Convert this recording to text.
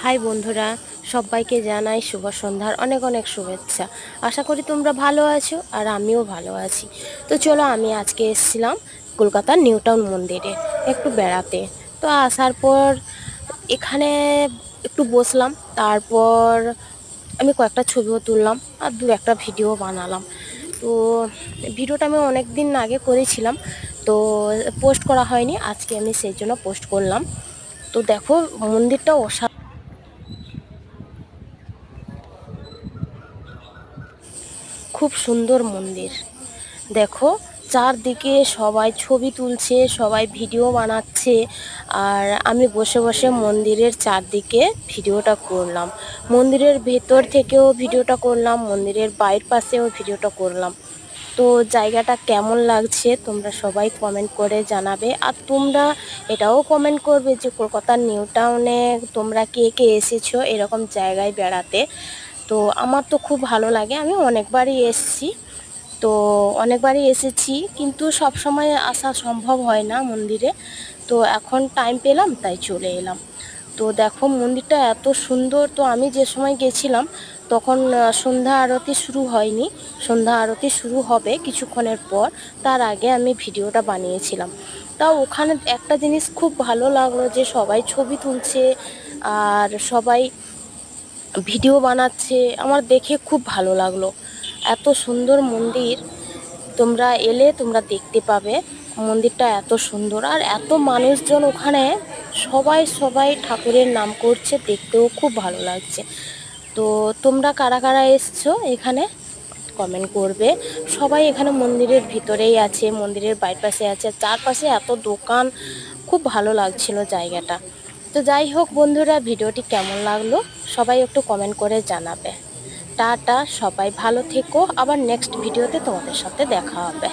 High বন্ধুরা, সবাইকে জানাই শুভ সন্ধ্যার অনেক অনেক শুভেচ্ছা। আশা করি তোমরা ভালো আছো আর আমিও ভালো আছি। তো চলো, আমি আজকে এসেছিলাম কলকাতার নিউ টাউন মন্দিরে একটু বেড়াতে। তো আসার পর এখানে একটু বসলাম, তারপর আমি কয়েকটা ছবিও তুললাম আর দু একটা ভিডিও বানালাম। তো ভিডিওটা আমি অনেক দিন আগে করেছিলাম, তো পোস্ট করা হয়নি, আজকে আমি সেই জন্য পোস্ট করলাম। তো দেখো, মন্দিরটা খুব সুন্দর মন্দির। দেখো, চারদিকে সবাই ছবি তুলছে, সবাই ভিডিও বানাচ্ছে, আর আমি বসে বসে মন্দিরের চারদিকে ভিডিওটা করলাম। মন্দিরের ভেতর থেকেও ভিডিওটা করলাম, মন্দিরের বাইরের পাশেও ভিডিওটা করলাম। তো জায়গাটা কেমন লাগছে তোমরা সবাই কমেন্ট করে জানাবে। আর তোমরা এটাও কমেন্ট করবে যে কলকাতার নিউ টাউনে তোমরা কে কে এসেছো এরকম জায়গায় বেড়াতে। তো আমার তো খুব ভালো লাগে, আমি অনেকবারই এসেছি। তো অনেকবারই এসেছি, কিন্তু সব সময় আসা সম্ভব হয় না মন্দিরে। তো এখন টাইম পেলাম তাই চলে এলাম। তো দেখো, মন্দিরটা এত সুন্দর। তো আমি যে সময় গেছিলাম তখন সন্ধ্যা আরতি শুরু হয়নি, সন্ধ্যা আরতি শুরু হবে কিছুক্ষণের পর। তার আগে আমি ভিডিওটা বানিয়েছিলাম। তাও ওখানে একটা জিনিস খুব ভালো লাগলো যে সবাই ছবি তুলছে আর সবাই ভিডিও বানাচ্ছে, আমার দেখে খুব ভালো লাগলো। এত সুন্দর মন্দির, তোমরা এলে তোমরা দেখতে পাবে। মন্দিরটা এত সুন্দর আর এত মানুষজন ওখানে, সবাই সবাই ঠাকুরের নাম করছে, দেখতেও খুব ভালো লাগছে। তো তোমরা কারা কারা এসছো এখানে কমেন্ট করবে। সবাই এখানে মন্দিরের ভিতরেই আছে, মন্দিরের বাইপাসে আছে, চারপাশে এত দোকান, খুব ভালো লাগছিল জায়গাটা। তো যাই হোক বন্ধুরা, ভিডিওটি কেমন লাগলো সবাই একটু কমেন্ট করে জানাবে। টাটা, সবাই ভালো থেকো, আবার নেক্সট ভিডিওতে তোমাদের সাথে দেখা হবে।